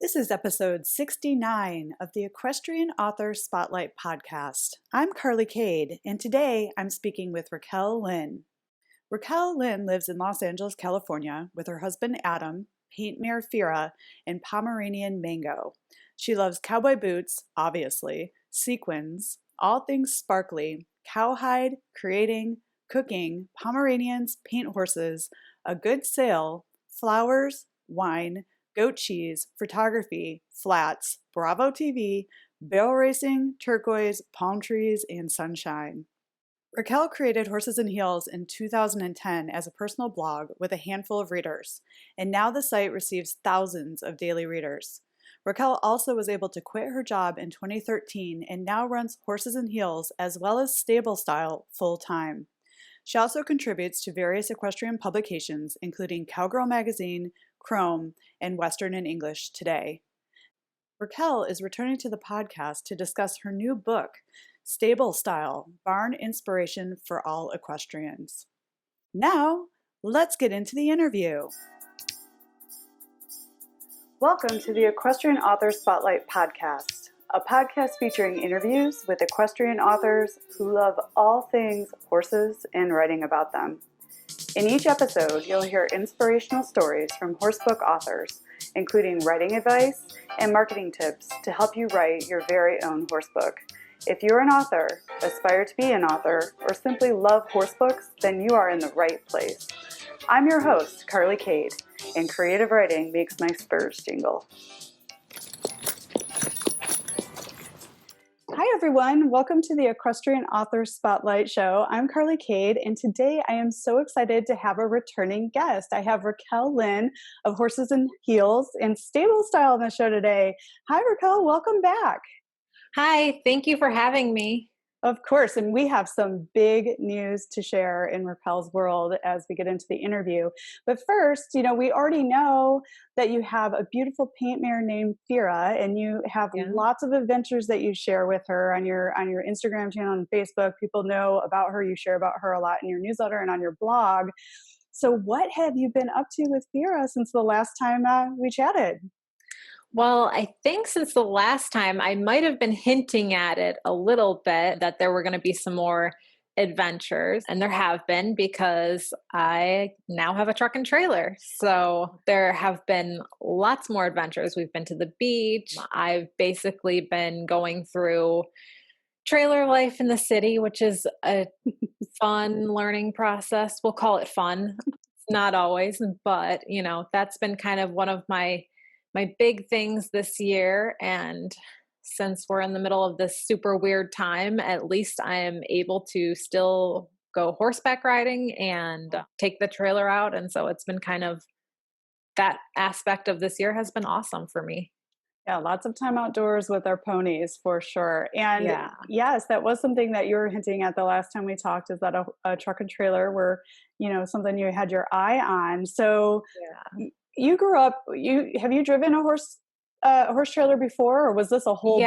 This is episode 69 of the Equestrian Author Spotlight podcast. I'm Carly Cade, and today I'm speaking with Raquel Lynn. Raquel Lynn lives in Los Angeles, California, with her husband Adam, paint mare Fiara, and Pomeranian Mango. She loves cowboy boots, obviously, sequins, all things sparkly, cowhide, creating, cooking, Pomeranians, paint horses, a good sail, flowers, wine, goat cheese, photography, flats, Bravo TV, barrel racing, turquoise, palm trees, and sunshine. Raquel created Horses and Heels in 2010 as a personal blog with a handful of readers, and now the site receives thousands of daily readers. Raquel also was able to quit her job in 2013 and now runs Horses and Heels as well as Stable Style full-time. She also contributes to various equestrian publications, including Cowgirl Magazine, Chrome, and Western and English Today. Raquel is returning to the podcast to discuss her new book, Stable Style, Barn Inspiration for All Equestrians. Now, let's get into the interview. Welcome to the Equestrian Author Spotlight podcast, a podcast featuring interviews with equestrian authors who love all things horses and writing about them. In each episode, you'll hear inspirational stories from horsebook authors, including writing advice and marketing tips to help you write your very own horsebook. If you're an author, aspire to be an author, or simply love horsebooks, then you are in the right place. I'm your host, Carly Cade, and creative writing makes my spurs jingle. Hi, everyone. Welcome to the Equestrian Author Spotlight Show. I'm Carly Cade, and today I am so excited to have a returning guest. I have Raquel Lynn of Horses and Heels and Stable Style on the show today. Hi, Raquel. Welcome back. Hi. Thank you for having me. Of course, and we have some big news to share in Raquel's world as we get into the interview. But first, we already know that you have a beautiful paint mare named Fiara, and you have lots of adventures that you share with her on your Instagram channel and Facebook. People know about her. You share about her a lot in your newsletter and on your blog. So what have you been up to with Fiara since the last time we chatted? Well, I think since the last time, I might have been hinting at it a little bit that there were going to be some more adventures, and there have been because I now have a truck and trailer. So there have been lots more adventures. We've been to the beach. I've basically been going through trailer life in the city, which is a fun learning process. We'll call it fun. It's not always, but that's been kind of one of my big things this year. And since we're in the middle of this super weird time, at least I am able to still go horseback riding and take the trailer out. And so it's been kind of, that aspect of this year has been awesome for me. Yeah, lots of time outdoors with our ponies for sure. And yes, that was something that you were hinting at the last time we talked, is that a truck and trailer were, something you had your eye on. So you grew up, have you driven a horse trailer before, or was this a whole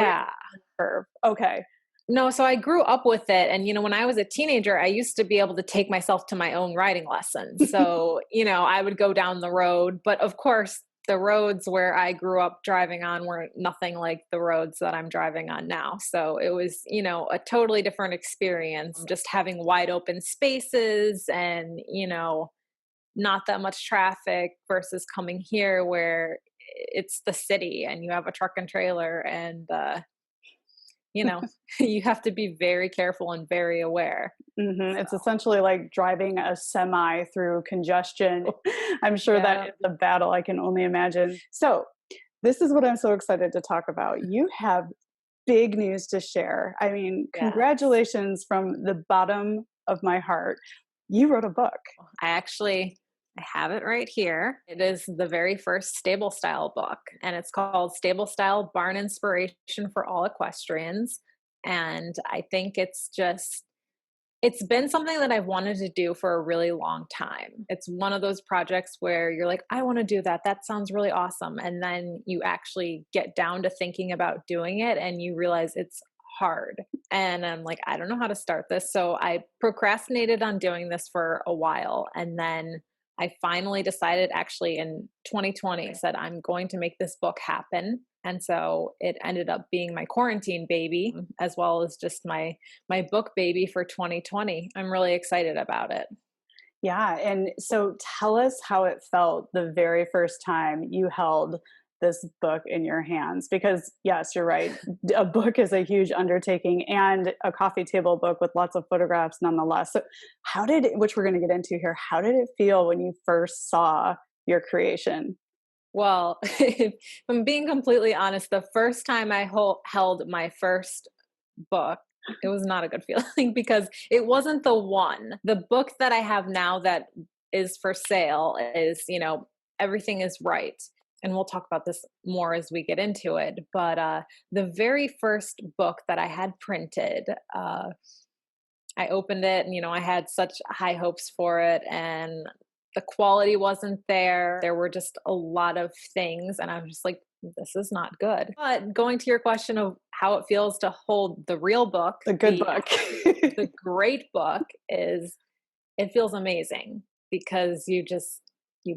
curve? Okay. No, so I grew up with it. And, when I was a teenager, I used to be able to take myself to my own riding lessons. So, I would go down the road. But of course, the roads where I grew up driving on were nothing like the roads that I'm driving on now. So it was, a totally different experience, just having wide open spaces and, not that much traffic versus coming here where it's the city and you have a truck and trailer and, you have to be very careful and very aware. Mm-hmm. So. It's essentially like driving a semi through congestion. I'm sure that is a battle, I can only imagine. So this is what I'm so excited to talk about. You have big news to share. I mean, congratulations from the bottom of my heart. You wrote a book. I have it right here. It is the very first Stable Style book, and it's called Stable Style, Barn Inspiration for All Equestrians. And I think it's been something that I've wanted to do for a really long time. It's one of those projects where you're like, I want to do that. That sounds really awesome. And then you actually get down to thinking about doing it and you realize it's hard. And I'm like, I don't know how to start this. So I procrastinated on doing this for a while. And then I finally decided actually in 2020, I said, I'm going to make this book happen. And so it ended up being my quarantine baby, as well as just my book baby for 2020. I'm really excited about it. Yeah. And so tell us how it felt the very first time you held this book in your hands. Because, yes, you're right. A book is a huge undertaking, and a coffee table book with lots of photographs nonetheless. So, which we're going to get into here, how did it feel when you first saw your creation? Well, if I'm being completely honest, the first time I held my first book, it was not a good feeling because it wasn't the one. The book that I have now that is for sale is, everything is right. And we'll talk about this more as we get into it. But the very first book that I had printed, I opened it and, I had such high hopes for it, and the quality wasn't there. There were just a lot of things. And I was just like, this is not good. But going to your question of how it feels to hold the real book, The good book. the great book it feels amazing because you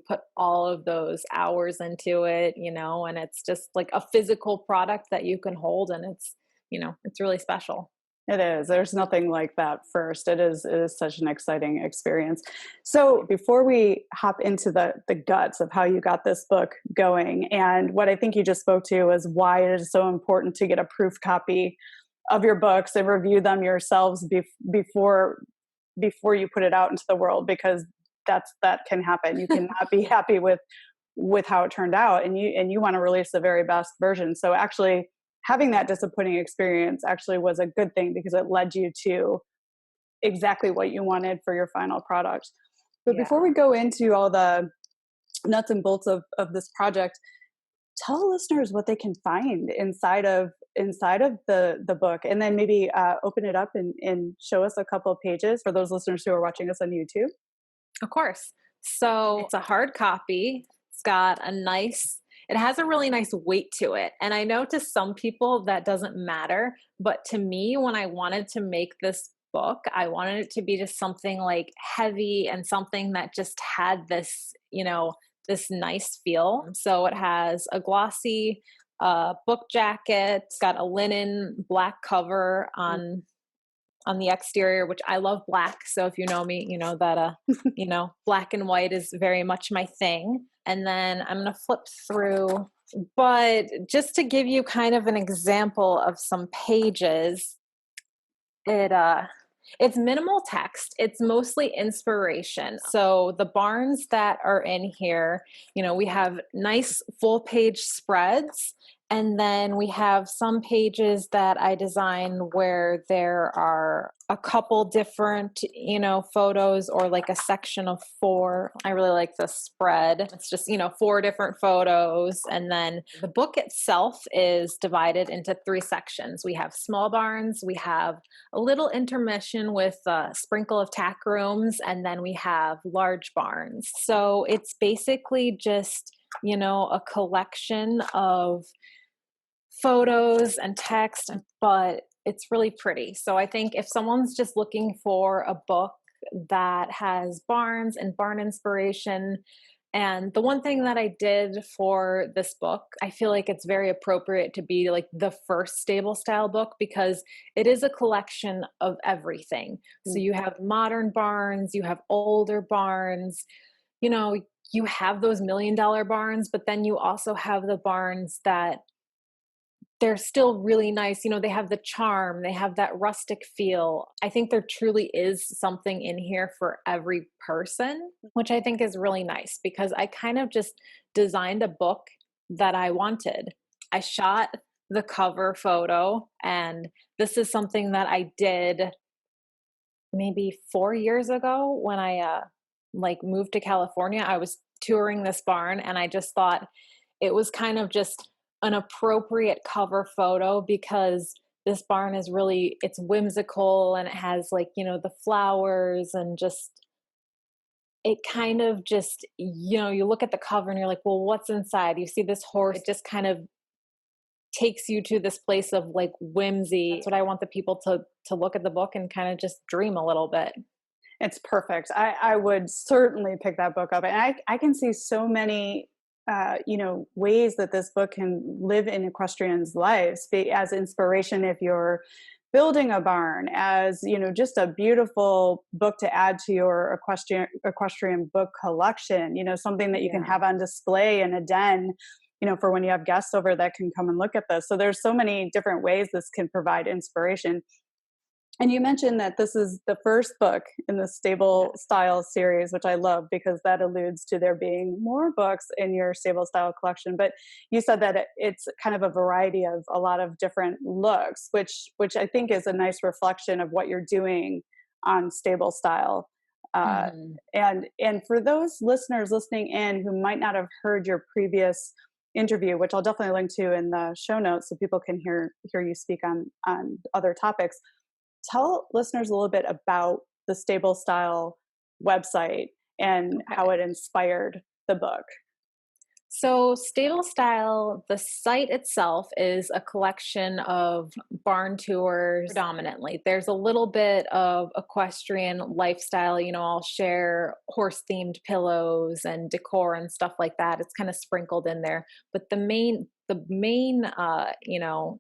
put all of those hours into it, and it's just like a physical product that you can hold, and it's really special. It is. There's nothing like that first. It is such an exciting experience. So before we hop into the guts of how you got this book going, and what I think you just spoke to is why it is so important to get a proof copy of your books and review them yourselves before you put it out into the world, because that can happen. You cannot be happy with how it turned out, and you want to release the very best version. So actually having that disappointing experience actually was a good thing, because it led you to exactly what you wanted for your final product. But before we go into all the nuts and bolts of this project, tell listeners what they can find inside of the book, and then maybe open it up and show us a couple of pages for those listeners who are watching us on YouTube. Of course. So it's a hard copy. It has a really nice weight to it. And I know to some people that doesn't matter, but to me, when I wanted to make this book, I wanted it to be just something like heavy and something that just had this, this nice feel. So it has a glossy book jacket. It's got a linen black cover on the exterior, which I love black. So if you know me, you know that, black and white is very much my thing. And then I'm going to flip through, but just to give you kind of an example of some pages, it's minimal text. It's mostly inspiration. So the barns that are in here, we have nice full page spreads. And then we have some pages that I designed where there are a couple different, photos, or like a section of 4. I really like the spread. It's just, 4 different photos. And then the book itself is divided into 3 sections. We have small barns, we have a little intermission with a sprinkle of tack rooms, and then we have large barns. So it's basically just, a collection of photos and text, but it's really pretty. So I think if someone's just looking for a book that has barns and barn inspiration, and the one thing that I did for this book, I feel like it's very appropriate to be like the first stable style book, because it is a collection of everything. So you have modern barns, you have older barns, you have those $1 million barns, but then you also have the barns that they're still really nice. They have the charm, they have that rustic feel. I think there truly is something in here for every person, which I think is really nice, because I kind of just designed a book that I wanted. I shot the cover photo, and this is something that I did maybe 4 years ago when I moved to California. I was touring this barn, and I just thought it was kind of just an appropriate cover photo, because this barn is it's whimsical, and it has the flowers, and just, it kind of just, you look at the cover and you're like, well, what's inside? You see this horse, it just kind of takes you to this place of whimsy. That's what I want the people to look at the book and kind of just dream a little bit. It's perfect. I would certainly pick that book up. And I can see so many, ways that this book can live in equestrians' lives, be as inspiration if you're building a barn, as, just a beautiful book to add to your equestrian book collection, something that you can Yeah. have on display in a den, for when you have guests over that can come and look at this. So there's so many different ways this can provide inspiration. And you mentioned that this is the first book in the Stable Yes. Style series, which I love because that alludes to there being more books in your Stable Style collection. But you said that it's kind of a variety of a lot of different looks, which I think is a nice reflection of what you're doing on Stable Style. Uh, Hmm. and for those listeners listening in who might not have heard your previous interview, which I'll definitely link to in the show notes so people can hear you speak on other topics. Tell listeners a little bit about the Stable Style website and how Okay. it inspired the book. So, Stable Style, the site itself is a collection of barn tours predominantly. There's a little bit of equestrian lifestyle. I'll share horse themed pillows and decor and stuff like that. It's kind of sprinkled in there. But the main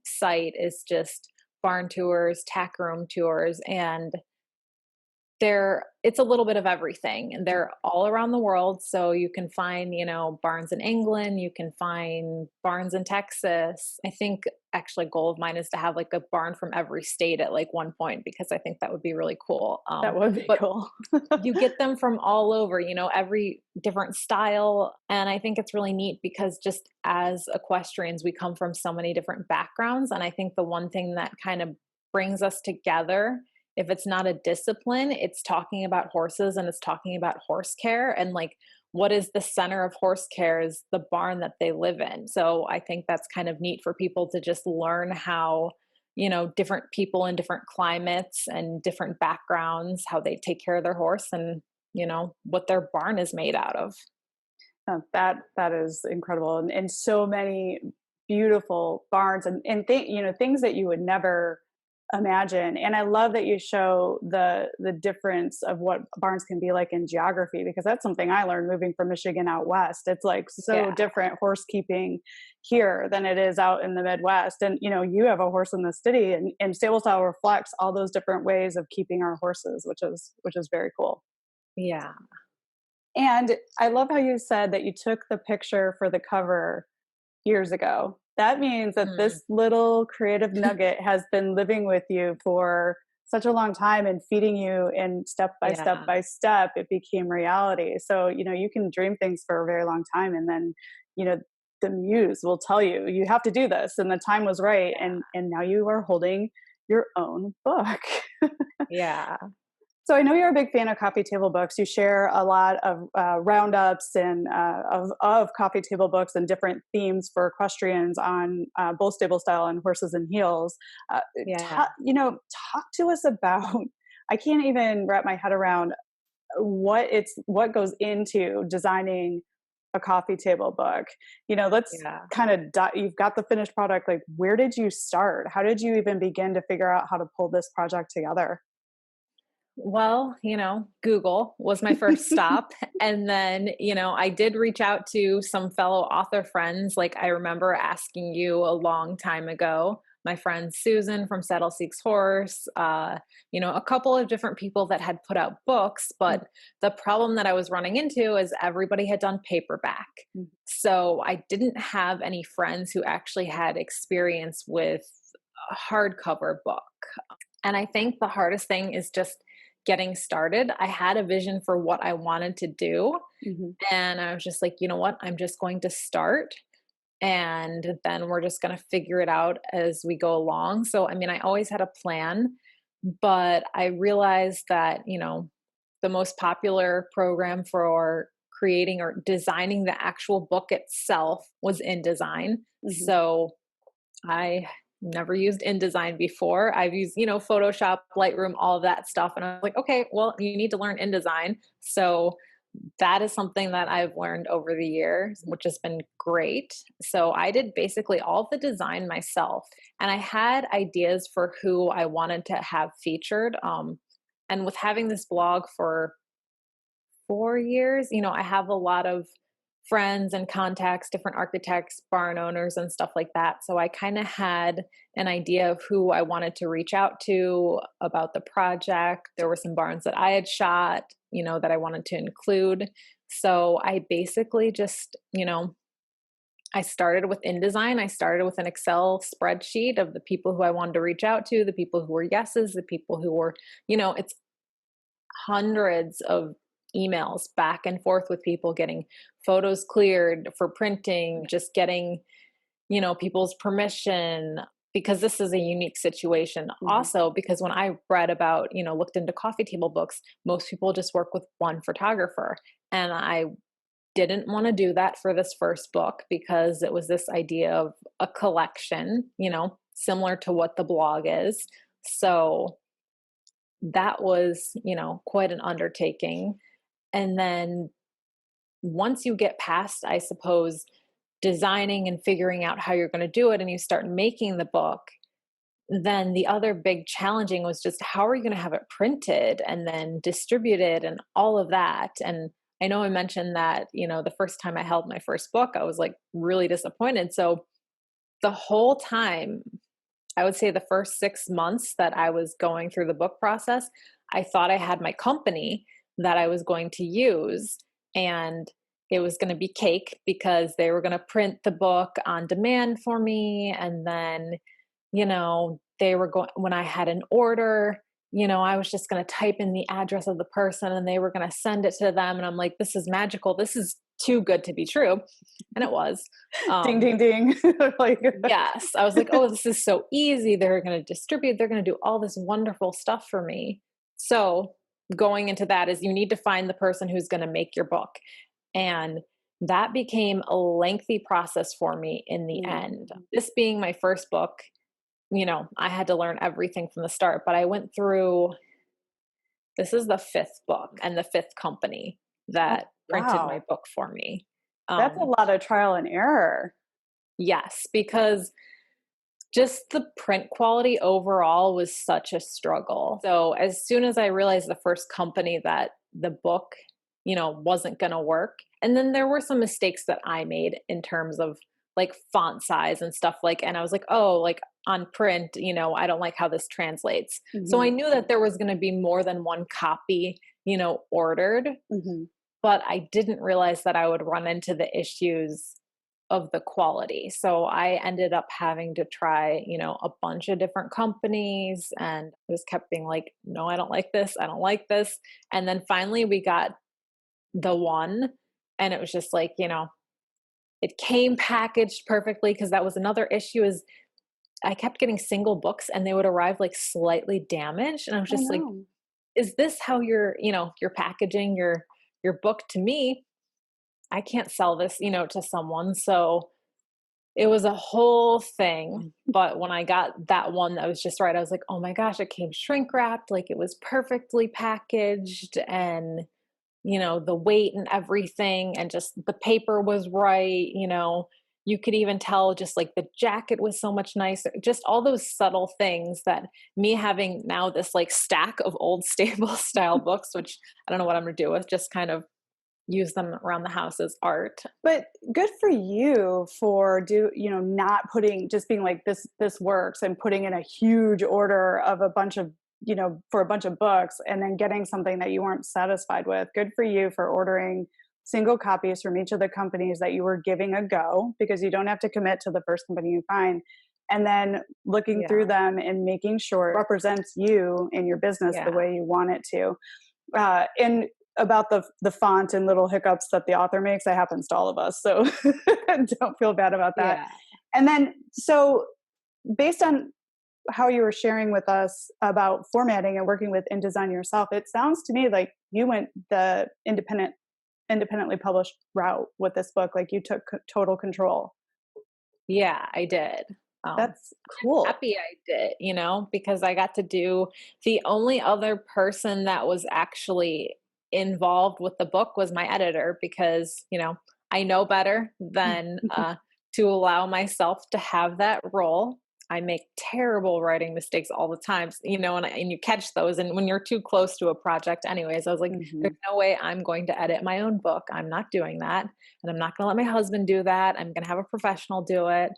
site is just barn tours, tack room tours, and it's a little bit of everything, and they're all around the world. So you can find, barns in England, you can find barns in Texas. I think actually a goal of mine is to have like a barn from every state at like one point, because I think that would be really cool. That would be But cool. you get them from all over, every different style. And I think it's really neat because just as equestrians, we come from so many different backgrounds. And I think the one thing that kind of brings us together, if it's not a discipline, it's talking about horses and it's talking about horse care. And like, what is the center of horse care is the barn that they live in. So I think that's kind of neat for people to just learn how, different people in different climates and different backgrounds, how they take care of their horse and, what their barn is made out of. That is incredible, and so many beautiful barns and things that you would never imagine. And I love that you show the difference of what barns can be like in geography, because that's something I learned moving from Michigan out west. It's like so Yeah. different horse keeping here than it is out in the Midwest. And you have a horse in the city, and Stable Style reflects all those different ways of keeping our horses, which is very cool. Yeah. And I love how you said that you took the picture for the cover years ago. That means that Mm. this little creative nugget has been living with you for such a long time and feeding you, and step by step Yeah. by step, it became reality. So, you can dream things for a very long time, and then, you know, the muse will tell you, you have to do this. And the time was right. And now you are holding your own book. Yeah. So I know you're a big fan of coffee table books. You share a lot of roundups and of coffee table books and different themes for equestrians on both Stable Style and Horses and Heels. Yeah. Talk to us about. I can't even wrap my head around what goes into designing a coffee table book. Let's Yeah. kind of you've got the finished product. Like, where did you start? How did you even begin to figure out how to pull this project together? Well, Google was my first stop. And then, I did reach out to some fellow author friends. Like, I remember asking you a long time ago, my friend Susan from Saddle Seeks Horse, a couple of different people that had put out books. But the problem that I was running into is everybody had done paperback. Mhm. So I didn't have any friends who actually had experience with a hardcover book. And I think the hardest thing is just getting started. I had a vision for what I wanted to do. Mhm. And I was just like, you know what? I'm just going to start. And then we're just going to figure it out as we go along. So, I mean, I always had a plan, but I realized that, the most popular program for creating or designing the actual book itself was InDesign. Mhm. So I never used InDesign before. I've used, Photoshop, Lightroom, all of that stuff. And I was like, okay, well, you need to learn InDesign. So that is something that I've learned over the years, which has been great. So I did basically all the design myself. And I had ideas for who I wanted to have featured. And with having this blog for 4 years, I have a lot of friends and contacts, different architects, barn owners, and stuff like that. So I kind of had an idea of who I wanted to reach out to about the project. There were some barns that I had shot, that I wanted to include. So I basically just, I started with InDesign. I started with an Excel spreadsheet of the people who I wanted to reach out to, the people who were yeses, the people who were, it's hundreds of emails back and forth with people getting photos cleared for printing, just getting, people's permission, because this is a unique situation. Also, because when I read about, looked into coffee table books, most people just work with one photographer. And I didn't want to do that for this first book because it was this idea of a collection, similar to what the blog is. So that was, quite an undertaking. And then once you get past, I suppose, designing and figuring out how you're going to do it and you start making the book, then the other big challenging was just how are you going to have it printed and then distributed and all of that. And I know I mentioned that, the first time I held my first book, I was like really disappointed. So the whole time, I would say the first 6 months that I was going through the book process, I thought I had my company that I was going to use, and it was going to be cake because they were going to print the book on demand for me. And then, they were going, when I had an order, I was just going to type in the address of the person and they were going to send it to them. And I'm like, this is magical. This is too good to be true. And it was. Ding, ding, ding. Yes. I was like, oh, this is so easy. They're going to distribute. They're going to do all this wonderful stuff for me. So going into that is you need to find the person who's going to make your book. And that became a lengthy process for me in the end. This being my first book, I had to learn everything from the start, but I went through, this is the fifth book and the fifth company that printed my book for me. That's a lot of trial and error. Yes, because just the print quality overall was such a struggle. So as soon as I realized the first company that the book, wasn't going to work, and then there were some mistakes that I made in terms of like font size and stuff and I was like, oh, like on print, I don't like how this translates. So I knew that there was going to be more than one copy, ordered, but I didn't realize that I would run into the issues of the quality. So I ended up having to try, a bunch of different companies, and I just kept being like, no, I don't like this. I don't like this. And then finally we got the one, and it was just like, it came packaged perfectly, because that was another issue, is I kept getting single books and they would arrive like slightly damaged. And I was just like, is this how you're packaging your book to me? I can't sell this, to someone. So it was a whole thing. But when I got that one that was just right, I was like, oh my gosh, it came shrink wrapped. Like it was perfectly packaged, and, the weight and everything, and just the paper was right. You could even tell just like the jacket was so much nicer, just all those subtle things that me having now this like stack of old stable style books, which I don't know what I'm going to do with, just kind of use them around the house as art. But good for you for not putting, just being like, this works, and putting in a huge order of a bunch of, for a bunch of books, and then getting something that you weren't satisfied with. Good for you for ordering single copies from each of the companies that you were giving a go, because you don't have to commit to the first company you find, and then looking through them and making sure it represents you and your business the way you want it to. And about the font and little hiccups that the author makes, that happens to all of us. So don't feel bad about that. Yeah. And then, so based on how you were sharing with us about formatting and working with InDesign yourself, it sounds to me like you went the independently published route with this book. Like you took total control. Yeah, I did. That's cool. I'm happy I did, because I got to do, the only other person that was actually involved with the book was my editor, because, I know better than to allow myself to have that role. I make terrible writing mistakes all the time, and you catch those. And when you're too close to a project anyways, I was like, Hmm. there's no way I'm going to edit my own book. I'm not doing that. And I'm not going to let my husband do that. I'm going to have a professional do it.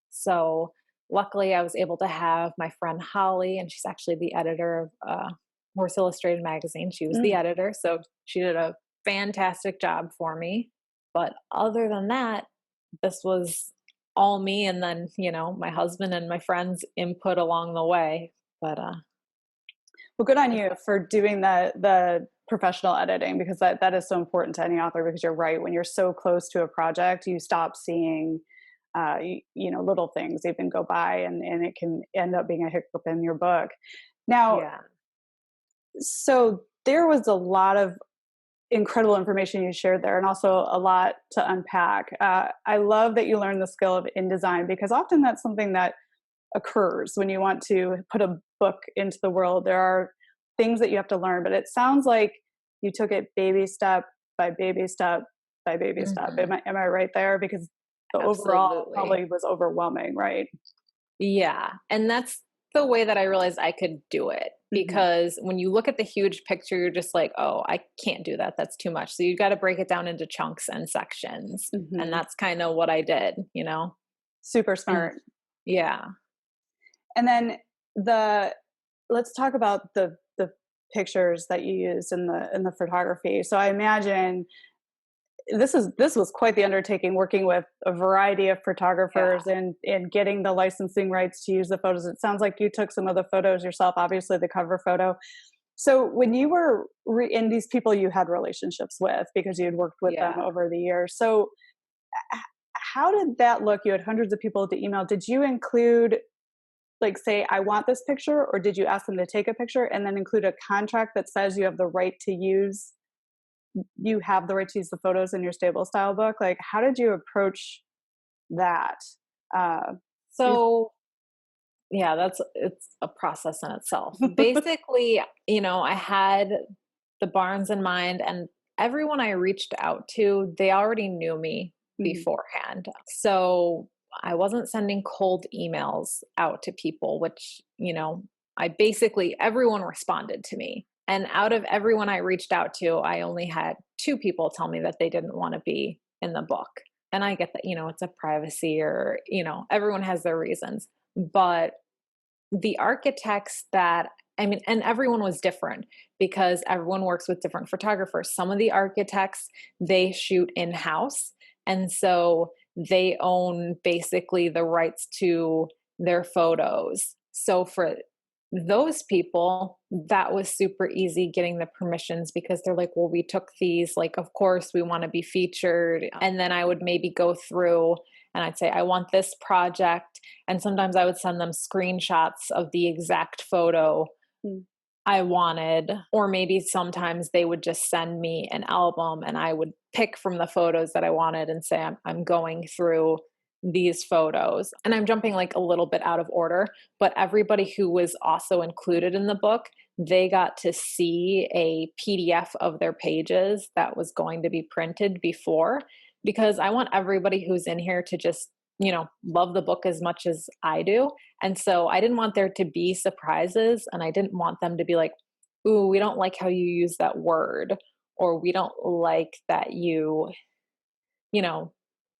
So luckily I was able to have my friend Holly, and she's actually the editor of Horse Illustrated magazine. She was the Mm. editor. So she did a fantastic job for me. But other than that, this was all me, and then, my husband and my friends' input along the way. But Well, good on you for doing the professional editing, because that is so important to any author, because you're right. When you're so close to a project, you stop seeing, little things even go by, and it can end up being a hiccup in your book. Now, yeah. so there was a lot of incredible information you shared there, and also a lot to unpack. I love that you learned the skill of InDesign, because often that's something that occurs when you want to put a book into the world. There are things that you have to learn, but it sounds like you took it baby step by baby step by baby step. Mhm. Am I right there? Because the overall Absolutely. probably was overwhelming, right? Yeah. And that's the way that I realized I could do it. Hmm. Because when you look at the huge picture, you're just like, oh, I can't do that. That's too much. So you got to break it down into chunks and sections. And Hmm. that's kind of what I did. Super And smart. yeah. And then the let's talk about the pictures that you used in the photography. So I imagine this was quite the undertaking, working with a variety of Yeah. photographers and getting the licensing rights to use the photos. It sounds like you took some of the photos yourself, obviously the cover photo. So when you were in these people you had relationships with, because you had worked with them Yeah. over the years. So how did that look? You had hundreds of people to email. Did you include, like, say, I want this picture, or did you ask them to take a picture and then include a contract that says you have the right to use the photos in your stable style book? Like, how did you approach that? Uh, because- So yeah, it's a process in itself. Basically, I had the barns in mind, and everyone I reached out to, they already knew me Mhm. beforehand. So I wasn't sending cold emails out to people, which, I basically everyone responded to me. And out of everyone I reached out to, I only had two people tell me that they didn't want to be in the book. And I get that, it's a privacy, or, everyone has their reasons. But the architects that, I mean, and everyone was different because everyone works with different photographers. Some of the architects, they shoot in house. And so they own basically the rights to their photos. So for those people, that was super easy getting the permissions, because they're like, well, we took these, like, of course we want to be featured. And then I would maybe go through and I'd say, I want this project. And sometimes I would send them screenshots of the exact photo Mm. I wanted. Or maybe sometimes they would just send me an album and I would pick from the photos that I wanted and say, I'm going through these photos. And I'm jumping like a little bit out of order, but everybody who was also included in the book, they got to see a PDF of their pages that was going to be printed before, because I want everybody who's in here to just, love the book as much as I do. And so I didn't want there to be surprises, and I didn't want them to be like, ooh, we don't like how you use that word, or we don't like that you know,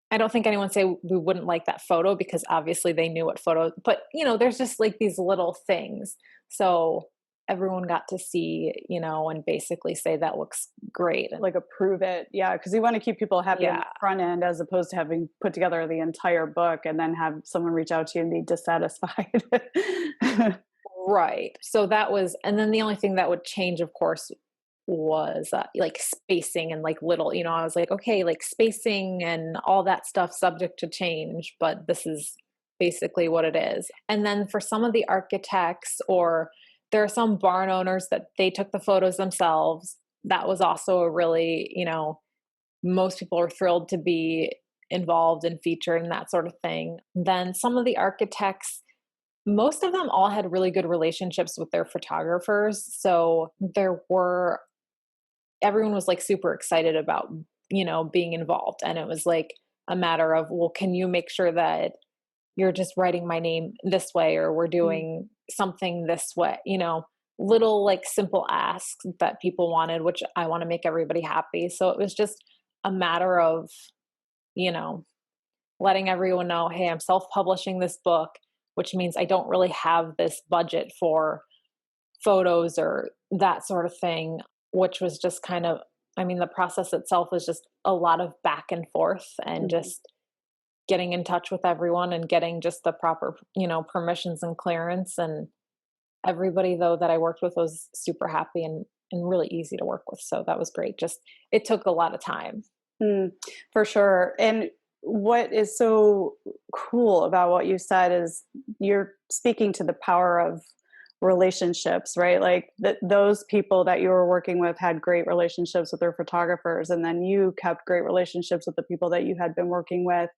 I don't think anyone say we wouldn't like that photo, because obviously they knew what photo, but there's just like these little things. So everyone got to see, and basically say that looks great. And Like, approve it, yeah, because you want to keep people happy on the yeah, front end, as opposed to having put together the entire book and then have someone reach out to you and be dissatisfied. right. So that was, and then the only thing that would change, of course, was like spacing and like little, I was like, okay, like spacing and all that stuff subject to change, but this is basically what it is. And then for some of the architects, or there are some barn owners that they took the photos themselves. That was also a really, most people are thrilled to be involved and featured and that sort of thing. Then some of the architects, most of them all had really good relationships with their photographers. So everyone was like super excited about, being involved. And it was like a matter of, well, can you make sure that you're just writing my name this way, or we're doing something this way, little like simple asks that people wanted, which I want to make everybody happy. So it was just a matter of, you know, letting everyone know, hey, I'm self-publishing this book, which means I don't really have this budget for photos or that sort of thing, which was just kind of, the process itself was just a lot of back and forth and just getting in touch with everyone and getting just the proper, permissions and clearance. And everybody though that I worked with was super happy and really easy to work with. So that was great. Just, it took a lot of time. For sure. And what is so cool about what you said is you're speaking to the power of relationships, right? Like those people that you were working with had great relationships with their photographers, and then you kept great relationships with the people that you had been working with,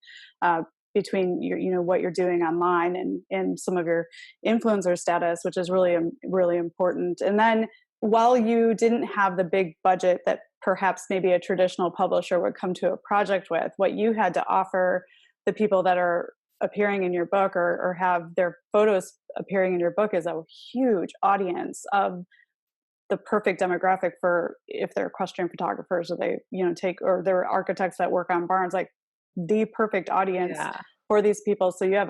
between your, what you're doing online and some of your influencer status, which is really, really important. And then while you didn't have the big budget that perhaps maybe a traditional publisher would come to a project with, what you had to offer the people that are appearing in your book or have their photos appearing in your book is a huge audience of the perfect demographic for if they're equestrian photographers or they, or they're architects that work on barns, like the perfect audience for these people. So you have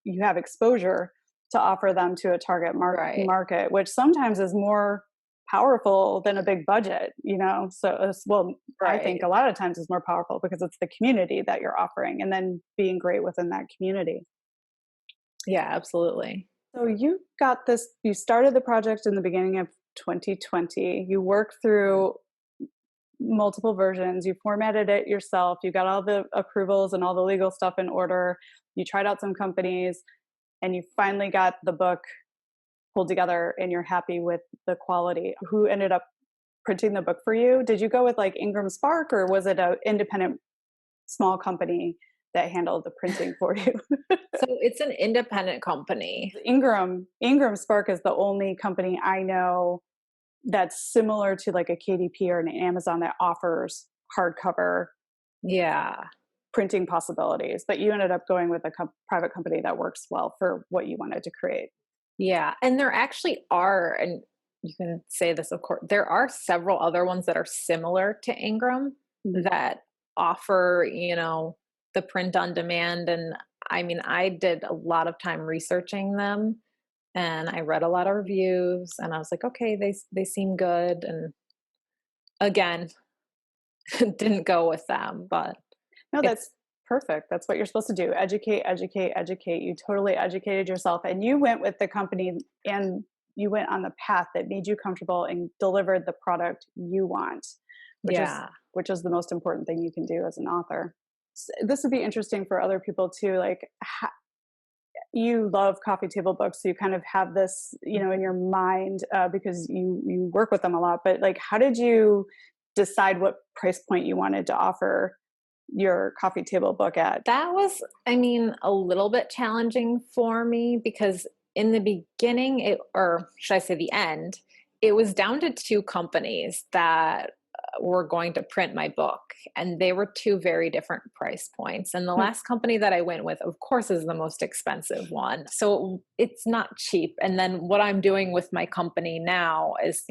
you have exposure to offer them to a target market, which sometimes is more powerful than a big budget, so I think a lot of times is more powerful because it's the community that you're offering and then being great within that community. Yeah, absolutely. So you started the project in the beginning of 2020. You worked through multiple versions, you formatted it yourself, you got all the approvals and all the legal stuff in order, you tried out some companies, and you finally got the book pulled together and you're happy with the quality. Who ended up printing the book for you? Did you go with like Ingram Spark, or was it an independent small company that handled the printing for you? So it's an independent company. Ingram Spark is the only company I know that's similar to like a KDP or an Amazon that offers hardcover printing possibilities. But you ended up going with a private company that works well for what you wanted to create. Yeah. And there actually are, and you can say this, of course, there are several other ones that are similar to Ingram that offer, the print on demand. And I did a lot of time researching them and I read a lot of reviews and I was like, okay, they seem good. And again, didn't go with them, but no, that's perfect. That's what you're supposed to do. Educate, educate, educate. You totally educated yourself and you went with the company and you went on the path that made you comfortable and delivered the product you want, which is the most important thing you can do as an author. So this would be interesting for other people too. Like you love coffee table books. So you kind of have this, in your mind, because you work with them a lot, but like, how did you decide what price point you wanted to offer your coffee table book at? That was, a little bit challenging for me because in the beginning, or should I say the end, it was down to two companies that were going to print my book, and they were two very different price points. And the last company that I went with, of course, is the most expensive one. So it's not cheap. And then what I'm doing with my company now is,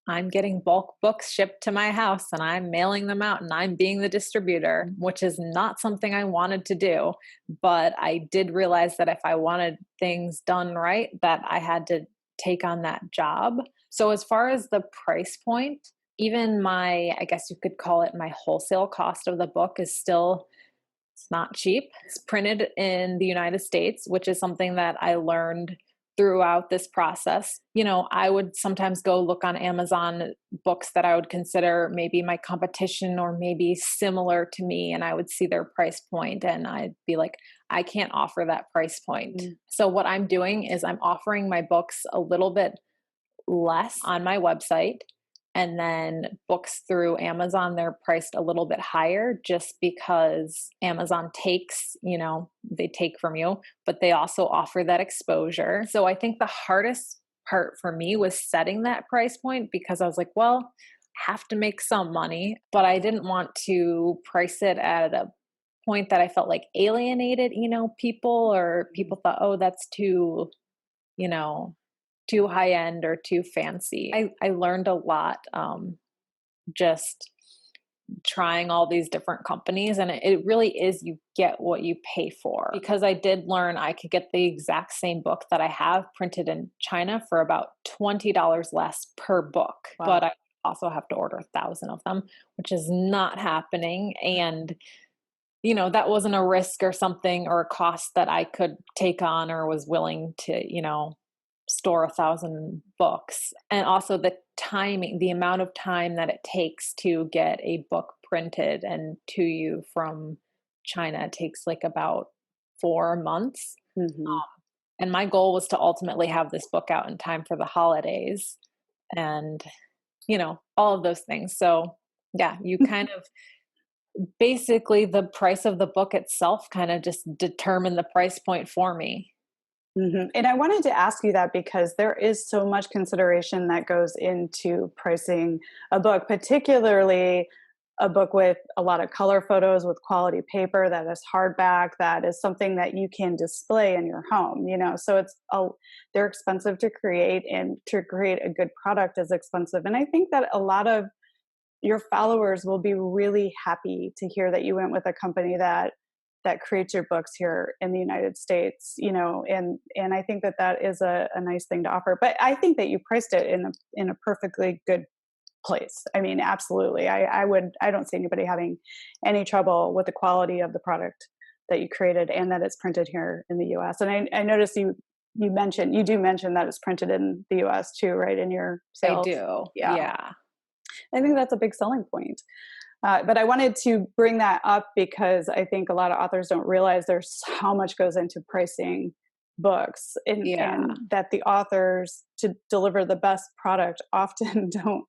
I'm getting bulk books shipped to my house and I'm mailing them out and I'm being the distributor, which is not something I wanted to do. But I did realize that if I wanted things done right, that I had to take on that job. So as far as the price point, even I guess you could call it my wholesale cost of the book is still, it's not cheap. It's printed in the United States, which is something that I learned throughout this process. I would sometimes go look on Amazon books that I would consider maybe my competition or maybe similar to me, and I would see their price point and I'd be like, I can't offer that price point. So what I'm doing is I'm offering my books a little bit less on my website. And then books through Amazon, they're priced a little bit higher just because Amazon takes, they take from you, but they also offer that exposure. So I think the hardest part for me was setting that price point because I was like, well, I have to make some money, but I didn't want to price it at a point that I felt like alienated, people, or people thought, oh, that's too, you know, too high end or too fancy. I learned a lot, just trying all these different companies, and it really is, you get what you pay for, because I did learn I could get the exact same book that I have printed in China for about $20 less per book. Wow. But I also have to order 1,000 of them, which is not happening. And that wasn't a risk or something, or a cost that I could take on or was willing to, store 1,000 books. And also the timing, the amount of time that it takes to get a book printed and to you from China takes like about 4 months. Mm-hmm. And my goal was to ultimately have this book out in time for the holidays and, all of those things. So yeah, you kind of basically, the price of the book itself kind of just determined the price point for me. Mm-hmm. And I wanted to ask you that because there is so much consideration that goes into pricing a book, particularly a book with a lot of color photos, with quality paper, that is hardback, that is something that you can display in your home, so they're expensive to create, and to create a good product is expensive. And I think that a lot of your followers will be really happy to hear that you went with a company that creates your books here in the United States, and I think that is a nice thing to offer. But I think that you priced it in a perfectly good place. I mean, absolutely. I don't see anybody having any trouble with the quality of the product that you created, and that it's printed here in the US. And I noticed you do mention that it's printed in the US too, right? In your sales. I do. Yeah. I think that's a big selling point. But I wanted to bring that up because I think a lot of authors don't realize there's how much goes into pricing books, and that the authors, to deliver the best product, often don't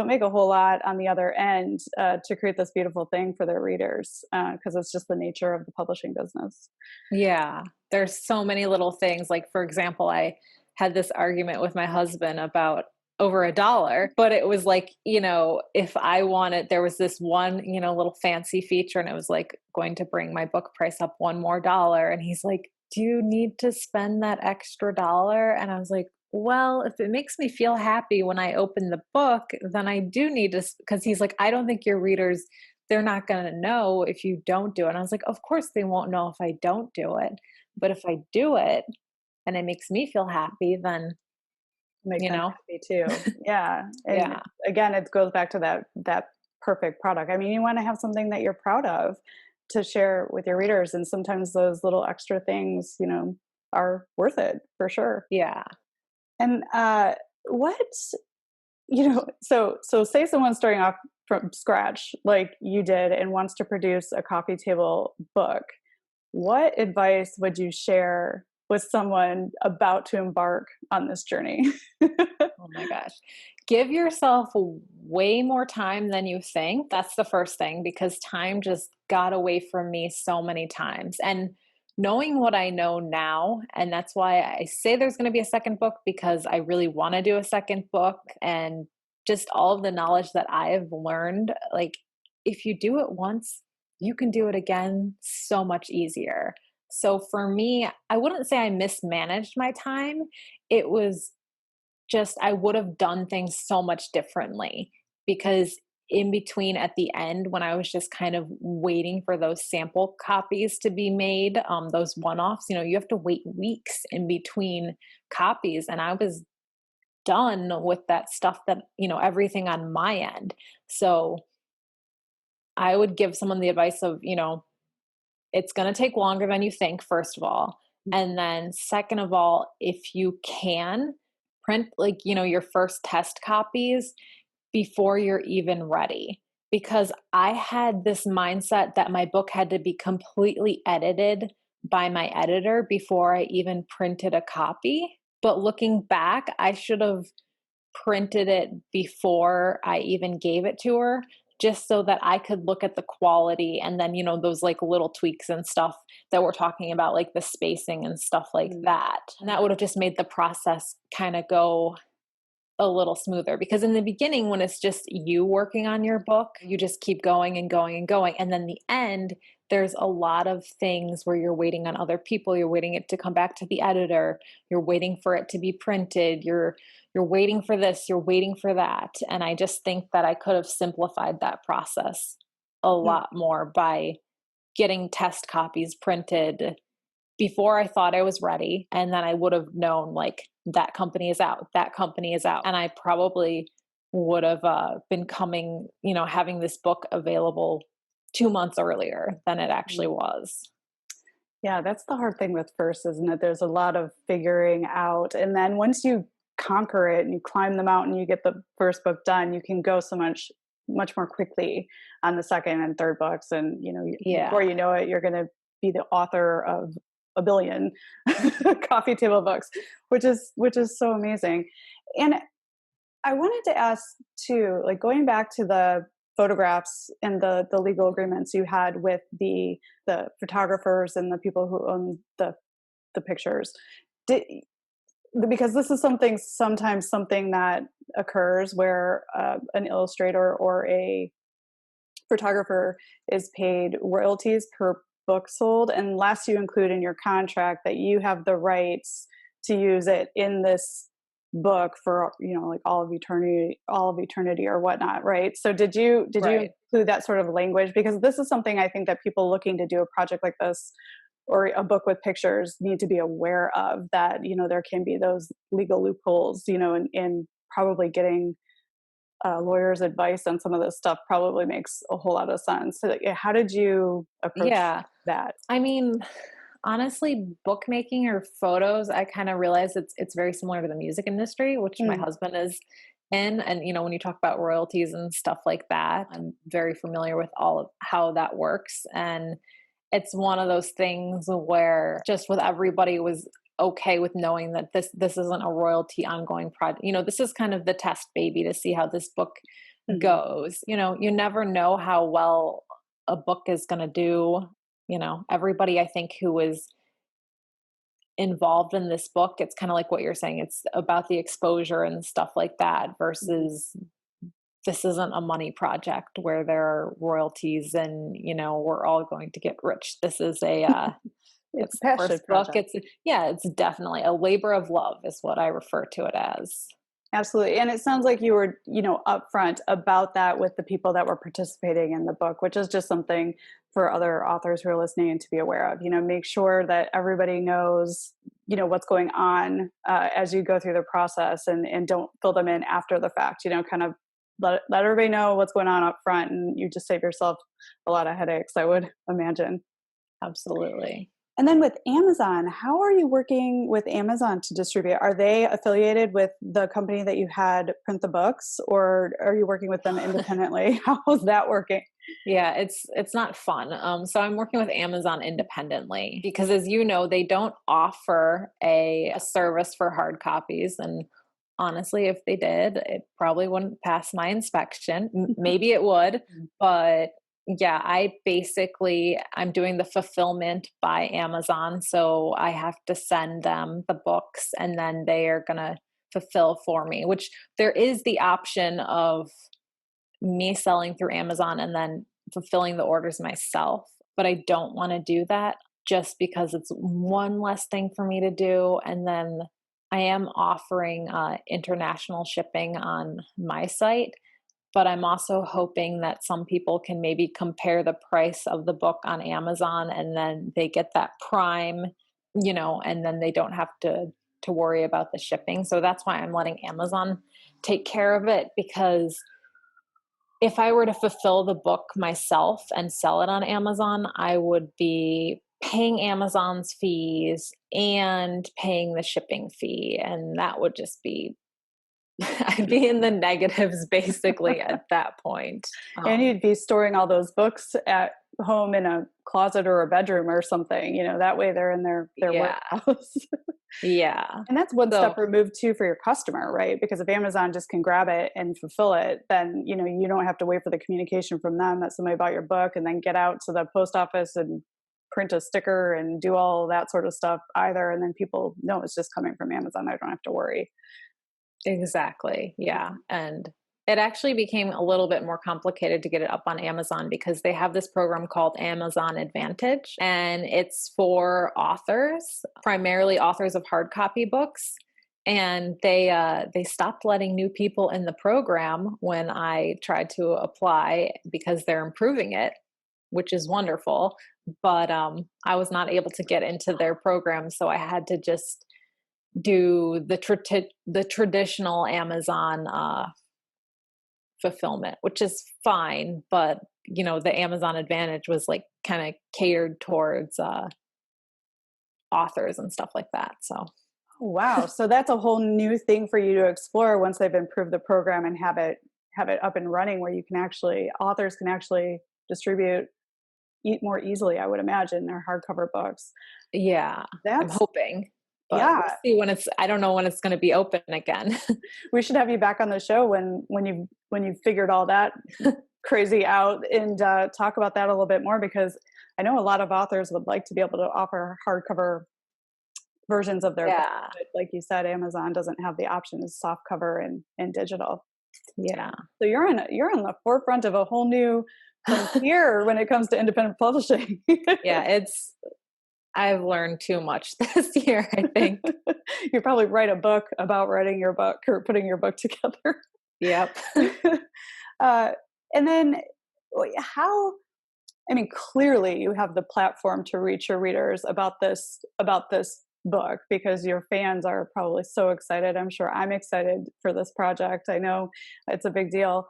make a whole lot on the other end to create this beautiful thing for their readers, because it's just the nature of the publishing business. Yeah. There's so many little things. Like, for example, I had this argument with my husband about over $1, but it was like, if I wanted, there was this one, little fancy feature, and it was like going to bring my book price up $1 more. And he's like, do you need to spend that extra dollar? And I was like, well, if it makes me feel happy when I open the book, then I do need to, because he's like, I don't think your readers, they're not going to know if you don't do it. And I was like, of course they won't know if I don't do it. But if I do it and it makes me feel happy, then Make them happy too. Yeah. And yeah. Again, it goes back to that perfect product. I mean, you want to have something that you're proud of to share with your readers. And sometimes those little extra things, are worth it for sure. Yeah. And so say someone's starting off from scratch like you did and wants to produce a coffee table book. What advice would you share with someone about to embark on this journey? Oh my gosh. Give yourself way more time than you think. That's the first thing, because time just got away from me so many times. And knowing what I know now, and that's why I say there's going to be a second book, because I really want to do a second book, and just all of the knowledge that I have learned, like, if you do it once, you can do it again so much easier. So for me, I wouldn't say I mismanaged my time. It was just, I would have done things so much differently, because in between, at the end, when I was just kind of waiting for those sample copies to be made, those one-offs, you have to wait weeks in between copies. And I was done with that stuff, that, everything on my end. So I would give someone the advice of, it's going to take longer than you think, first of all. And then second of all, if you can, print your first test copies before you're even ready. Because I had this mindset that my book had to be completely edited by my editor before I even printed a copy. But looking back, I should have printed it before I even gave it to her, just so that I could look at the quality, and then, those like little tweaks and stuff that we're talking about, like the spacing and stuff like that. And that would have just made the process kind of go a little smoother, because in the beginning, when it's just you working on your book, you just keep going and going and going. And then the end, there's a lot of things where you're waiting on other people, you're waiting it to come back to the editor, you're waiting for it to be printed, you're waiting for this, you're waiting for that. And I just think that I could have simplified that process a Mm. lot more by getting test copies printed before I thought I was ready. And then I would have known, like, that company is out, that company is out. And I probably would have been coming, having this book available 2 months earlier than it actually was. Yeah, that's the hard thing with first, isn't it? There's a lot of figuring out. And then once you conquer it and you climb the mountain, you get the first book done, you can go so much more quickly on the second and third books. And, before Yeah. you know it, you're going to be the author of a billion coffee table books, which is so amazing. And I wanted to ask too, like going back to the photographs and the legal agreements you had with the photographers and the people who own the pictures. Did, because this is sometimes something that occurs where an illustrator or a photographer is paid royalties per book sold, unless you include in your contract that you have the rights to use it in this book for like all of eternity or whatnot, right? So did you Right. include that sort of language? Because this is something I think that people looking to do a project like this or a book with pictures need to be aware of, that there can be those legal loopholes, in probably getting lawyers advice on some of this stuff probably makes a whole lot of sense. So, like, how did you approach Yeah. that? I mean, honestly, bookmaking or photos, I kind of realize it's very similar to the music industry, which my Mm. husband is in. And when you talk about royalties and stuff like that, I'm very familiar with all of how that works. And it's one of those things where just with everybody was okay with knowing that this isn't a royalty ongoing project. This is kind of the test baby to see how this book Mhm. goes. You never know how well a book is going to do. Everybody I think who is involved in this book, it's kind of like what you're saying, it's about the exposure and stuff like that Mhm. versus this isn't a money project where there are royalties and we're all going to get rich. This is It's it's a the passion first book. project. It's definitely a labor of love is what I refer to it as. Absolutely. And it sounds like you were, upfront about that with the people that were participating in the book, which is just something for other authors who are listening to be aware of. Make sure that everybody knows, what's going on as you go through the process, and don't fill them in after the fact, kind of let everybody know what's going on up front, and you just save yourself a lot of headaches, I would imagine. Absolutely. And then with Amazon, how are you working with Amazon to distribute? Are they affiliated with the company that you had print the books, or are you working with them independently? How is that working? Yeah, it's not fun. So I'm working with Amazon independently because, as you know, they don't offer a service for hard copies. And honestly, if they did, it probably wouldn't pass my inspection. Maybe it would, but yeah, I'm doing the fulfillment by Amazon. So I have to send them the books and then they are gonna fulfill for me, which there is the option of me selling through Amazon and then fulfilling the orders myself. But I don't want to do that just because it's one less thing for me to do. And then I am offering international shipping on my site, but I'm also hoping that some people can maybe compare the price of the book on Amazon and then they get that Prime, and then they don't have to worry about the shipping. So that's why I'm letting Amazon take care of it, because if I were to fulfill the book myself and sell it on Amazon, I would be paying Amazon's fees and paying the shipping fee. And that would just be, I'd be in the negatives basically at that point. And you'd be storing all those books at home in a closet or a bedroom or something, that way they're in their Yeah. warehouse. Yeah. And that's one So step removed too for your customer, right? Because if Amazon just can grab it and fulfill it, then you don't have to wait for the communication from them that somebody bought your book and then get out to the post office and print a sticker and do all that sort of stuff either. And then people know it's just coming from Amazon. I don't have to worry. exactly. Yeah. And It actually became a little bit more complicated to get it up on Amazon because they have this program called Amazon Advantage, and it's for authors, primarily authors of hard copy books. And they stopped letting new people in the program when I tried to apply because they're improving it, which is wonderful. But I was not able to get into their program, so I had to just do the traditional Amazon fulfillment, which is fine. But the Amazon Advantage was like kind of catered towards authors and stuff like that. So Wow. So that's a whole new thing for you to explore once they've improved the program and have it up and running, where authors can actually distribute more easily, I would imagine, their hardcover books. yeah, I'm That's hoping. But yeah. we'll see I don't know when it's going to be open again. We should have you back on the show when you've figured all that crazy out, and talk about that a little bit more, because I know a lot of authors would like to be able to offer hardcover versions of their books, Yeah. but like you said, Amazon doesn't have the option of soft cover and digital. Yeah. So you're on the forefront of a whole new frontier when it comes to independent publishing. Yeah, I've learned too much this year, I think. You probably write a book about writing your book or putting your book together. Yep. And then clearly you have the platform to reach your readers about this book, because your fans are probably so excited. I'm sure I'm excited for this project. I know it's a big deal.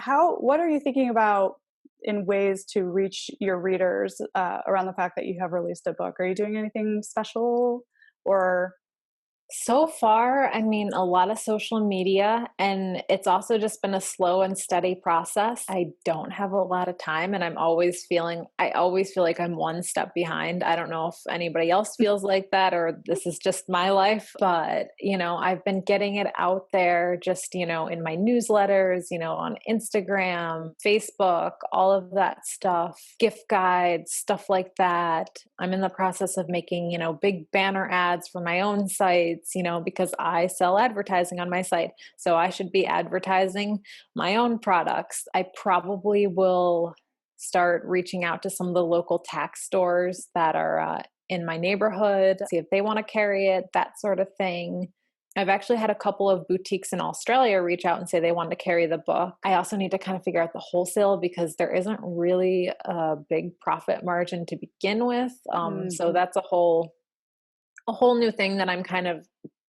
What are you thinking about in ways to reach your readers around the fact that you have released a book? Are you doing anything special, or? So far, a lot of social media, and it's also just been a slow and steady process. I don't have a lot of time, and I always feel like I'm one step behind. I don't know if anybody else feels like that, or this is just my life, but I've been getting it out there just, in my newsletters, on Instagram, Facebook, all of that stuff, gift guides, stuff like that. I'm in the process of making, big banner ads for my own site, because I sell advertising on my site. So I should be advertising my own products. I probably will start reaching out to some of the local tax stores that are in my neighborhood, see if they want to carry it, that sort of thing. I've actually had a couple of boutiques in Australia reach out and say they want to carry the book. I also need to kind of figure out the wholesale, because there isn't really a big profit margin to begin with. So that's a whole new thing that I'm kind of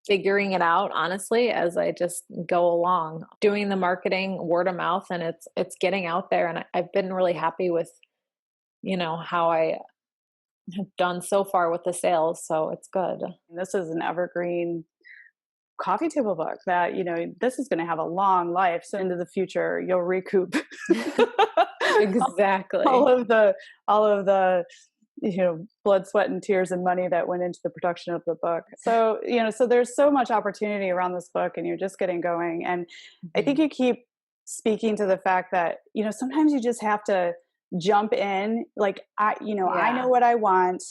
figuring it out, honestly, as I just go along, doing the marketing, word of mouth, and it's getting out there. And I've been really happy with, how I have done so far with the sales. So it's good. This is an evergreen coffee table book that, this is going to have a long life. So into the future, you'll recoup Exactly. all of the blood, sweat, and tears and money that went into the production of the book. So, so there's so much opportunity around this book, and you're just getting going. And I think you keep speaking to the fact that, sometimes you just have to jump in. Like, I know what I want,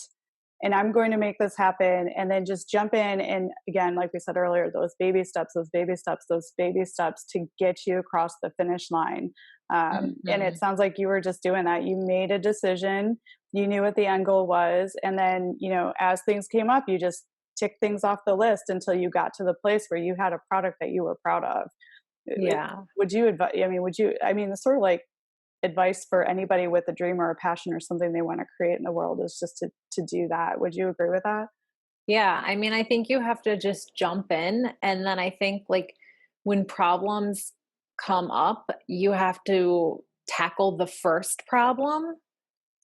and I'm going to make this happen. And then just jump in. And again, like we said earlier, those baby steps to get you across the finish line. And it sounds like you were just doing that. You made a decision. You knew what the end goal was. And then, as things came up, you just ticked things off the list until you got to the place where you had a product that you were proud of. Yeah. Would you advise, it's sort of like advice for anybody with a dream or a passion or something they want to create in the world, is just to do that. Would you agree with that? Yeah. I think you have to just jump in. And then I think, like, when problems come up, you have to tackle the first problem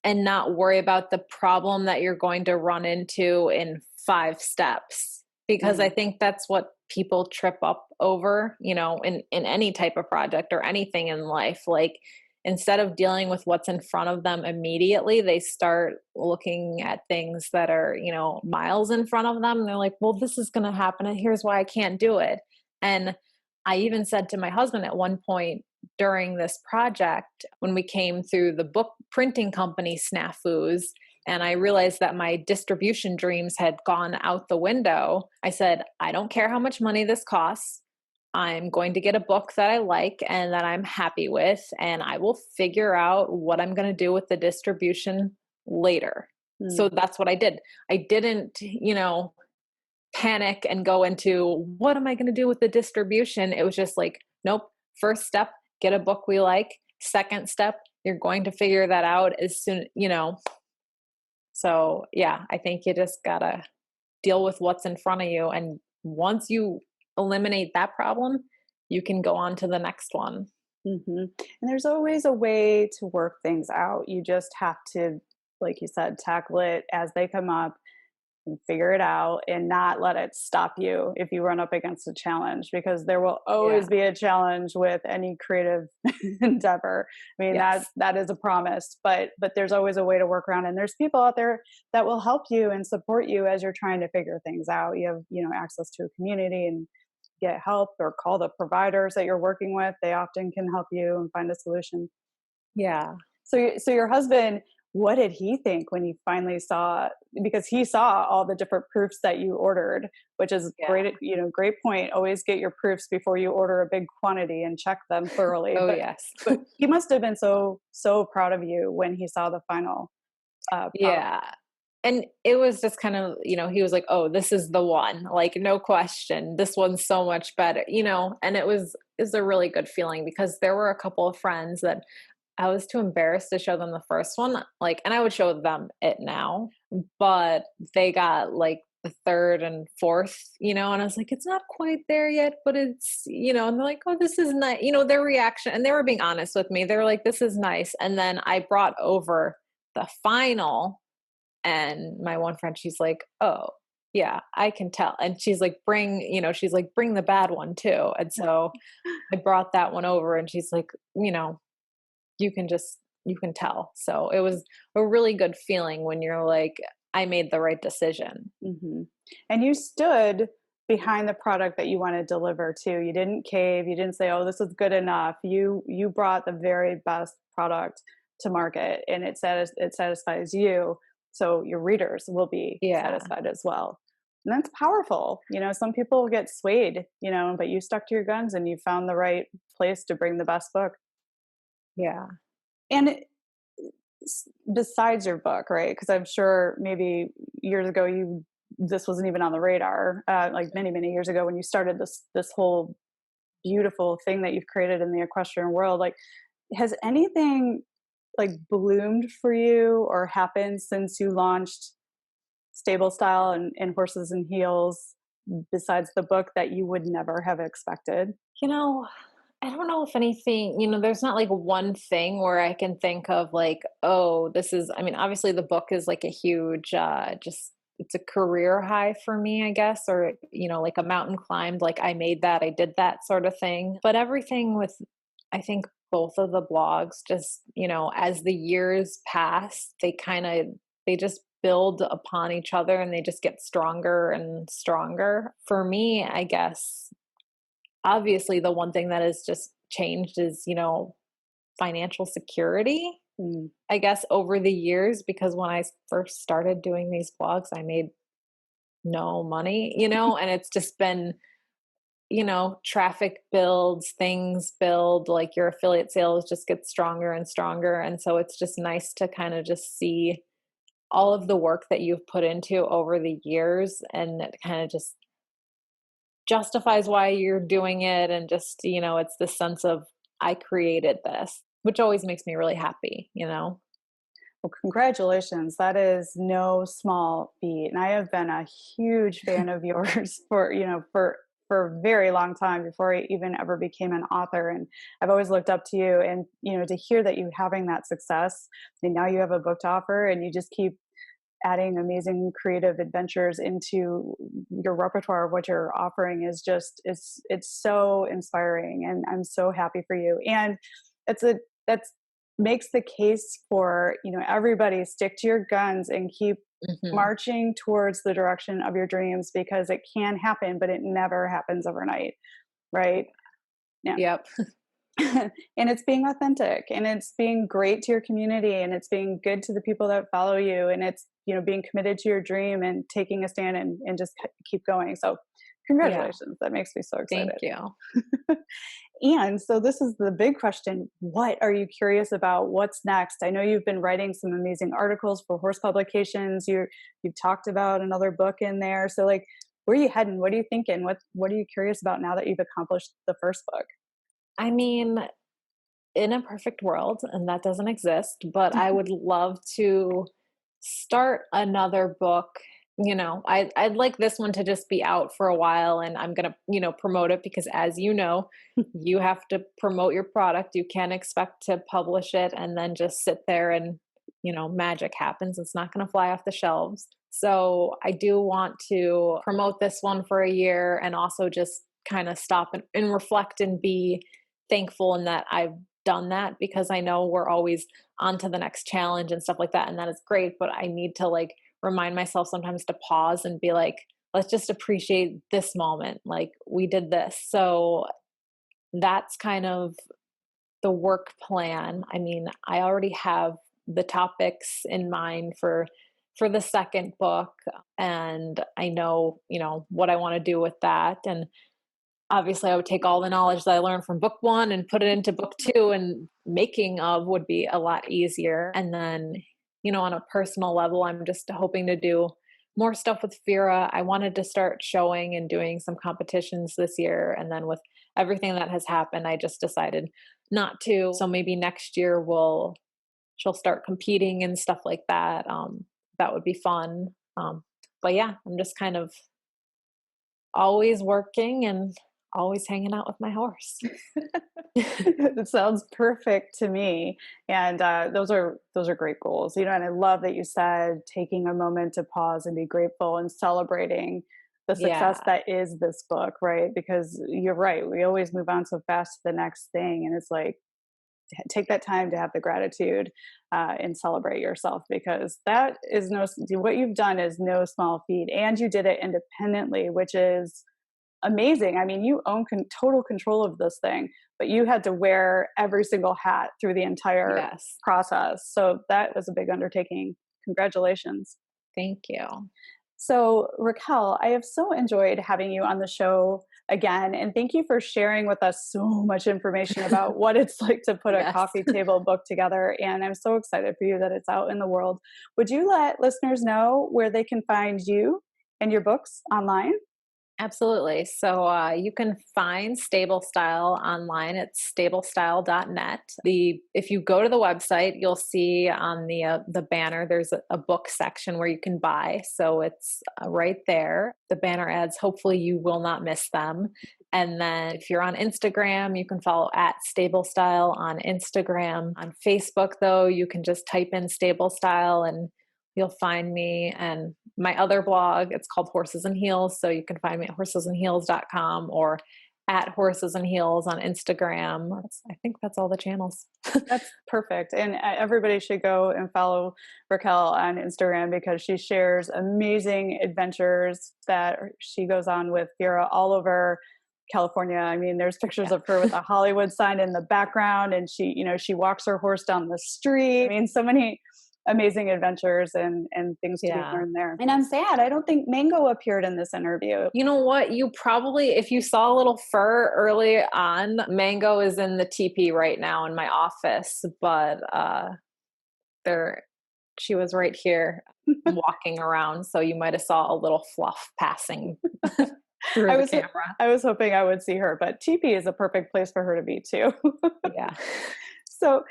and not worry about the problem that you're going to run into in 5 steps. Because I think that's what people trip up over, in any type of project or anything in life. Like, instead of dealing with what's in front of them immediately, they start looking at things that are, miles in front of them. And they're like, well, this is going to happen, and here's why I can't do it. And I even said to my husband at one point during this project, when we came through the book printing company snafus, and I realized that my distribution dreams had gone out the window, I said, I don't care how much money this costs. I'm going to get a book that I like and that I'm happy with, and I will figure out what I'm going to do with the distribution later. So Mm. that's what I did. I didn't, panic and go into what am I going to do with the distribution. It was just like, nope, first step, get a book we like. Second step, you're going to figure that out as soon. So yeah, I think you just gotta deal with what's in front of you. And once you eliminate that problem, you can go on to the next one. And there's always a way to work things out. You just have to, like you said, tackle it as they come up and figure it out and not let it stop you if you run up against a challenge, because there will Yeah. always be a challenge with any creative endeavor. I mean, Yes. that is a promise, but there's always a way to work around, and there's people out there that will help you and support you as you're trying to figure things out. You have, access to a community and get help, or call the providers that you're working with. They often can help you and find a solution. Yeah. So your husband, what did he think when he finally saw, because he saw all the different proofs that you ordered, which is Yeah. great, great point. Always get your proofs before you order a big quantity and check them thoroughly. Oh, But yes. but he must have been so proud of you when he saw the final product. Yeah. And it was just kind of, he was like, oh, this is the one, like, no question. This one's so much better. And it's a really good feeling, because there were a couple of friends that I was too embarrassed to show them the first one. Like, and I would show them it now, but they got like the third and fourth, and I was like, it's not quite there yet, but and they're like, oh, this is nice. Their reaction, and they were being honest with me. They were like, this is nice. And then I brought over the final, and my one friend, she's like, oh, yeah, I can tell. And she's like, bring the bad one too. And so I brought that one over, and she's like, you can tell. So it was a really good feeling when you're like, I made the right decision. hmm And you stood behind the product that you want to deliver to. You didn't cave. You didn't say, "Oh, this is good enough." You brought the very best product to market, and it satisfies you. So your readers will be Yeah. satisfied as well. And that's powerful. Some people get swayed, but you stuck to your guns and you found the right place to bring the best book. Yeah. And besides your book, right? Because I'm sure maybe years ago this wasn't even on the radar. Like many years ago, when you started this whole beautiful thing that you've created in the equestrian world, like, has anything like bloomed for you or happened since you launched Stable Style and Horses and Heels, besides the book, that you would never have expected? You know, I don't know if anything, there's not like one thing where I can think of like, oh, I mean, obviously the book is like a huge, it's a career high for me, I guess, or, like a mountain climbed, like I made that, I did that sort of thing. But everything with, I think both of the blogs, just, as the years pass, they just build upon each other and they just get stronger and stronger. For me, I guess, obviously the one thing that has just changed is financial security, Mm. I guess, over the years, because when I first started doing these blogs I made no money, and it's just been, traffic builds, things build, like your affiliate sales just get stronger and stronger, and so it's just nice to kind of just see all of the work that you've put into over the years, and it kind of just justifies why you're doing it, and just it's the sense of I created this, which always makes me really happy. Well, congratulations. That is no small feat. And I have been a huge fan of yours for a very long time, before I even ever became an author. And I've always looked up to you, and, to hear that you having that success, and now you have a book to offer, and you just keep adding amazing creative adventures into your repertoire of what you're offering, is just, it's so inspiring, and I'm so happy for you. And that's makes the case for, everybody, stick to your guns and keep Hmm. marching towards the direction of your dreams, because it can happen, but it never happens overnight, right? Yeah. Yep. And it's being authentic, and it's being great to your community, and it's being good to the people that follow you, and it's, being committed to your dream and taking a stand, and just keep going. So Congratulations. That makes me so excited. Thank you. And so this is the big question. What are you curious about? What's next? I know you've been writing some amazing articles for horse publications. You've talked about another book in there. So like, where are you heading? What are you thinking? What are you curious about now that you've accomplished the first book? I mean, in a perfect world, and that doesn't exist, but I would love to start another book. I'd like this one to just be out for a while, and I'm going to, promote it, because as you know, you have to promote your product. You can't expect to publish it and then just sit there and, magic happens. It's not going to fly off the shelves. So I do want to promote this one for a year, and also just kind of stop and reflect and be thankful in that I've done that, because I know we're always on to the next challenge and stuff like that. And that is great. But I need to like remind myself sometimes to pause and be like, let's just appreciate this moment. Like, we did this. So that's kind of the work plan. I mean, I already have the topics in mind for the second book, and I know, what I want to do with that. And obviously I would take all the knowledge that I learned from book one and put it into book two, and making of would be a lot easier. And then, on a personal level, I'm just hoping to do more stuff with Fiara. I wanted to start showing and doing some competitions this year. And then with everything that has happened, I just decided not to. So maybe next year she'll start competing and stuff like that. That would be fun. But yeah, I'm just kind of always working and always hanging out with my horse. It sounds perfect to me. And those are great goals. And I love that you said taking a moment to pause and be grateful and celebrating the success that is this book, right? Because you're right. We always move on so fast to the next thing. And it's like, take that time to have the gratitude and celebrate yourself, because that is what you've done is no small feat. And you did it independently, which is amazing. I mean, you own total control of this thing, but you had to wear every single hat through the entire process. So that was a big undertaking. Congratulations. Thank you. So Raquel, I have so enjoyed having you on the show again. And thank you for sharing with us so much information about what it's like to put a coffee table book together. And I'm so excited for you that it's out in the world. Would you let listeners know where they can find you and your books online? Absolutely. So you can find Stable Style online at stablestyle.net. If you go to the website, you'll see on the banner, there's a book section where you can buy. So it's right there. The banner ads, hopefully you will not miss them. And then if you're on Instagram, you can follow at Stable Style on Instagram. On Facebook, though, you can just type in Stable Style and you'll find me. And my other blog, it's called Horses and Heels. So you can find me at horsesandheels.com or at Horses and Heels on Instagram. I think that's all the channels. That's perfect. And everybody should go and follow Raquel on Instagram, because she shares amazing adventures that she goes on with Fiara all over California. I mean, there's pictures of her with a Hollywood sign in the background, and she walks her horse down the street. I mean, so many amazing adventures and things to be learned there. And I'm sad, I don't think Mango appeared in this interview. You know what? You probably, if you saw a little fur early on, Mango is in the teepee right now in my office, but she was right here walking around. So you might have saw a little fluff passing through the camera. I was hoping I would see her, but teepee is a perfect place for her to be too. Yeah. So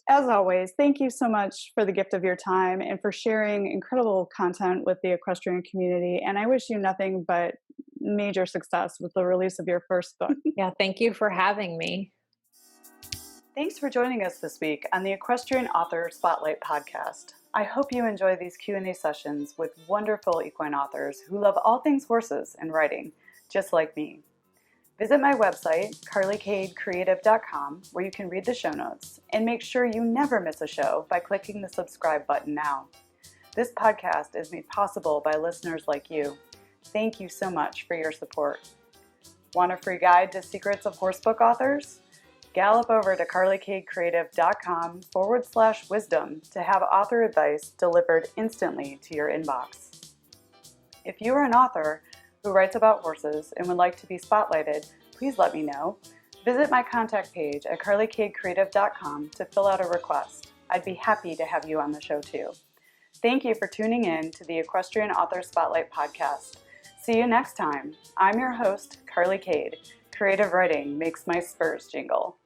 as always, thank you so much for the gift of your time and for sharing incredible content with the equestrian community. And I wish you nothing but major success with the release of your first book. Yeah, thank you for having me. Thanks for joining us this week on the Equestrian Author Spotlight podcast. I hope you enjoy these Q&A sessions with wonderful equine authors who love all things horses and riding, just like me. Visit my website, carlycadecreative.com, where you can read the show notes, and make sure you never miss a show by clicking the subscribe button now. This podcast is made possible by listeners like you. Thank you so much for your support. Want a free guide to secrets of horsebook authors? Gallop over to carlycadecreative.com/wisdom to have author advice delivered instantly to your inbox. If you are an author who writes about horses and would like to be spotlighted, please let me know. Visit my contact page at carlycadecreative.com to fill out a request. I'd be happy to have you on the show too. Thank you for tuning in to the Equestrian Author Spotlight podcast. See you next time. I'm your host, Carly Cade. Creative writing makes my spurs jingle.